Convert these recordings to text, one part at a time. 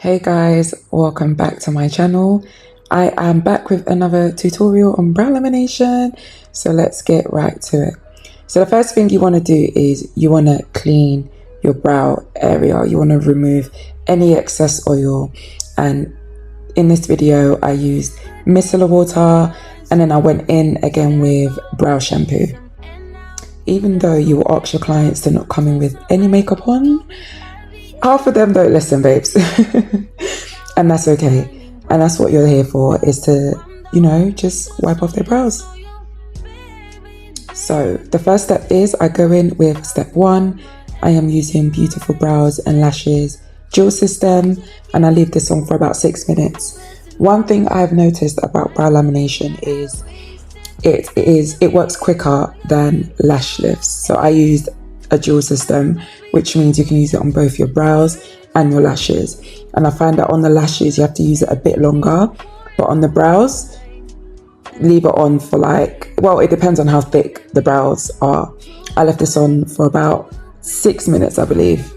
Hey guys, welcome back to my channel. I am back with another tutorial on brow lamination, so let's get right to it. So the first thing you want to do is you want to clean your brow area. You want to remove any excess oil, and in this video I used micellar water and then I went in again with brow shampoo. Even though you will ask your clients to not come in with any makeup on, half of them don't listen, babes. And that's okay. And that's what you're here for, is to, just wipe off their brows. So the first step is I go in with step 1. I am using Beautiful Brows and Lashes Dual System, and I leave this on for about 6 minutes. One thing I've noticed about brow lamination is it works quicker than lash lifts. So I used a dual system, which means you can use it on both your brows and your lashes. And I find that on the lashes you have to use it a bit longer, but on the brows leave it on for it depends on how thick the brows are. I left this on for about 6 minutes, I believe.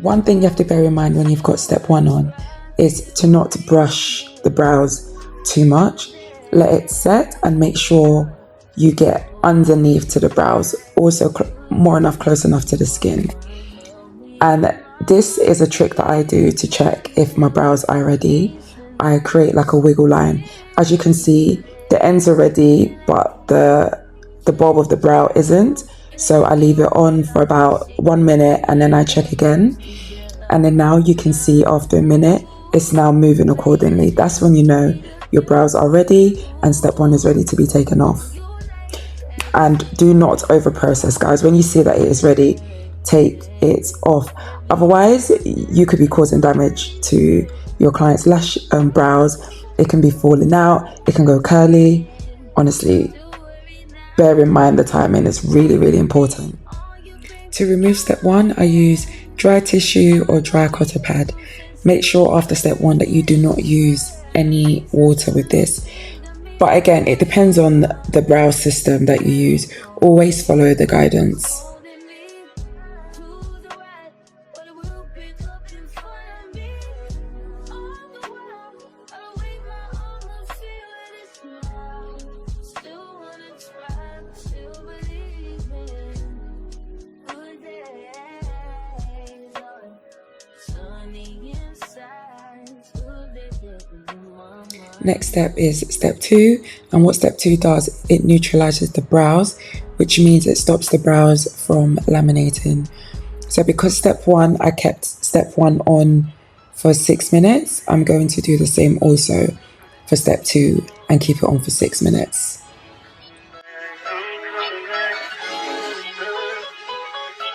One thing you have to bear in mind when you've got step 1 on is to not brush the brows too much. Let it set and make sure you get underneath to the brows, also close enough to the skin. And this is a trick that I do to check if my brows are ready. I create like a wiggle line. As you can see, the ends are ready, but the bulb of the brow isn't. So I leave it on for about 1 minute and then I check again. And then now you can see after a minute, it's now moving accordingly. That's when you know your brows are ready and step 1 is ready to be taken off. And do not over process, guys. When you see that it is ready, take it off. Otherwise, you could be causing damage to your client's brows. It can be falling out, it can go curly. Honestly, bear in mind the timing is really, really important. To remove step 1, I use dry tissue or dry cotton pad. Make sure after step 1 that you do not use any water with this. But again, it depends on the brow system that you use. Always follow the guidance. Next step is step 2, and what step 2 does, it neutralizes the brows, which means it stops the brows from laminating. So because step 1, I kept step 1 on for 6 minutes, I'm going to do the same also for step 2 and keep it on for 6 minutes.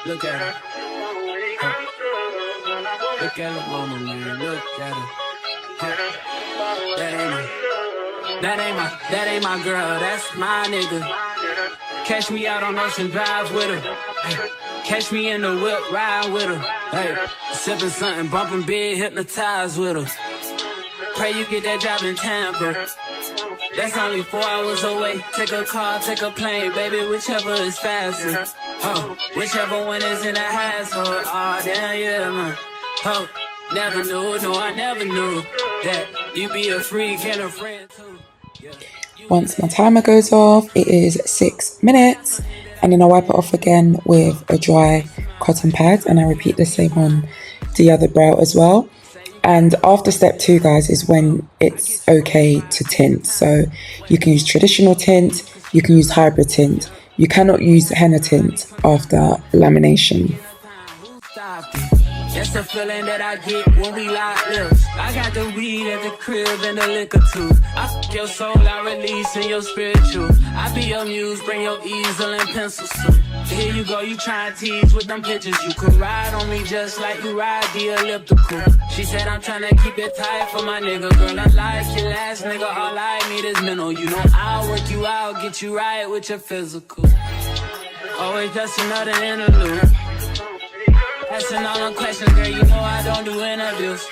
Look at her. Look at her, mama, man. Look at her. That ain't my girl, that's my nigga. Catch me out on Ocean Drive with her. Catch me in the whip, ride with her. Hey, sipping something, bumping big, hypnotized with her. Pray you get that job in Tampa. That's only 4 hours away. Take a car, take a plane, baby, whichever is faster. Oh, whichever one is in the hassle. Oh, damn, yeah, man. Oh, never knew, no, I never knew that you be a freak and a friend too. Once my timer goes off, it is 6 minutes, and then I wipe it off again with a dry cotton pad, and I repeat the same on the other brow as well. And after step 2, guys, is when it's okay to tint. So you can use traditional tint, you can use hybrid tint. You cannot use henna tint after lamination. That's the feeling that I get when we lock lips. I got the weed at the crib and the liquor too. I fuck your soul, I release in your spiritual. I be your muse, bring your easel and pencils too. Here you go, you try and tease with them pictures. You could ride on me just like you ride the elliptical. She said I'm trying to keep it tight for my nigga. Girl, I like your last nigga, all I need is mental. You know I'll work you out, get you right with your physical. Always just another interlude. Asking all the questions, girl, you know I don't do interviews.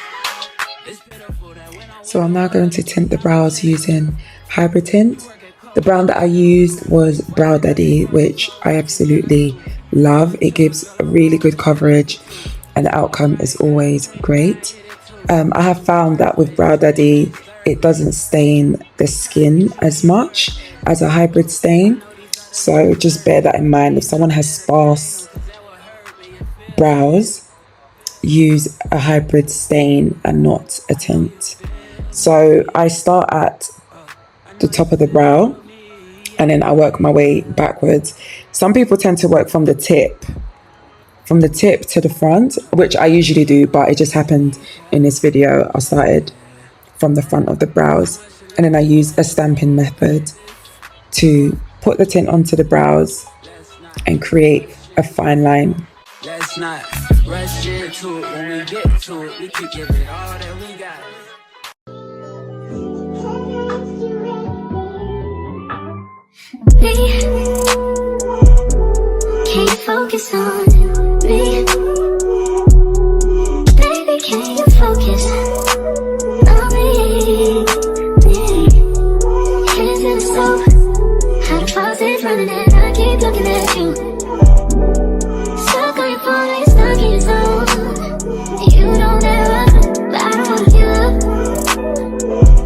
So I'm now going to tint the brows using hybrid tint. The brown that I used was Brow Daddy, which I absolutely love. It gives a really good coverage and the outcome is always great. I have found that with Brow Daddy, it doesn't stain the skin as much as a hybrid stain. So just bear that in mind. If someone has sparse brows, use a hybrid stain and not a tint. So I start at the top of the brow and then I work my way backwards. Some people tend to work from the tip to the front, which I usually do, but it just happened in this video. I started from the front of the brows and then I use a stamping method to put the tint onto the brows and create a fine line. Let's not rush into it. When we get to it, we can give it all that we got. Me, can you focus on me? Baby, can you focus on me? Hands in the stove, how the faucet's running and I keep looking at you. Stuck on your phone, you're stuck in your zone. You don't ever, but I don't wanna give up.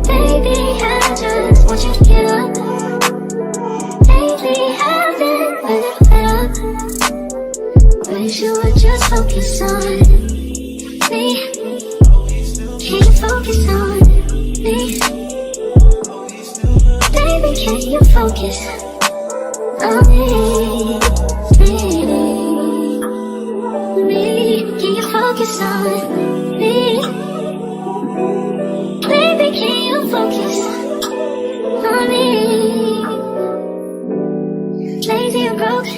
Baby, I just want you to get up. Lately I've been a little fed up. Wish you would just focus on me. Can you focus on me? Baby, can you focus on me? Can you focus on me? Baby, can you focus on me? Lazy and broke,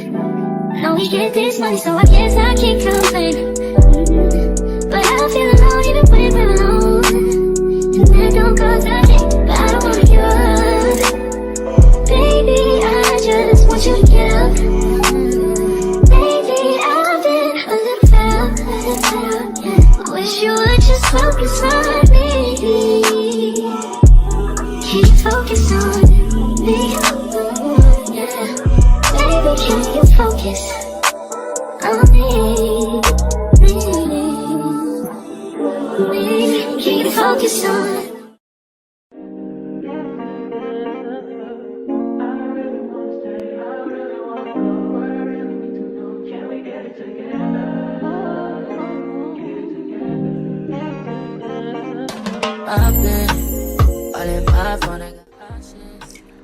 know we get this money, so I guess I can't complain. But I feel alone even when we're alone, and that don't cause a thing, but I don't wanna give up. Baby, I just want you to get up. Lately I've been a little fed up. Wish you would just focus on me. Can you focus on me? Baby, can you focus on me? Can you focus on?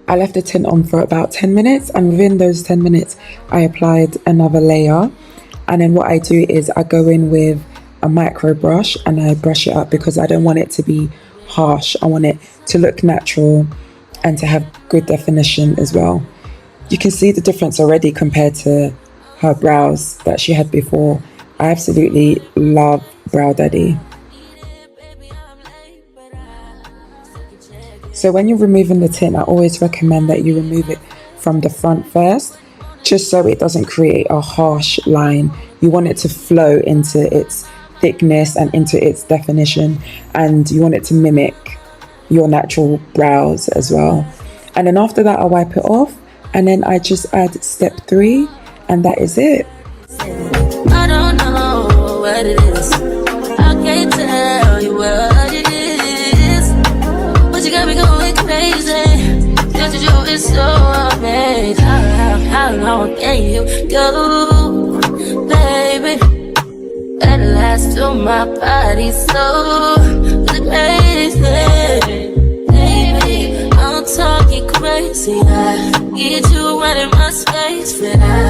I left the tint on for about 10 minutes and within those 10 minutes I applied another layer, and then what I do is I go in with a micro brush and I brush it up because I don't want it to be harsh. I want it to look natural and to have good definition as well. You can see the difference already compared to her brows that she had before. I absolutely love Brow Daddy. So when you're removing the tint, I always recommend that you remove it from the front first, just so it doesn't create a harsh line. You want it to flow into its thickness and into its definition, and you want it to mimic your natural brows as well. And then after that, I wipe it off, and then I just add step 3, and that is it. I don't know what it is. I can't tell you what it is, but you got me going crazy. Just you is so amazing. How long can you go, baby? At last to my body so crazy, baby. I'm talking crazy. I get you right in my space, but I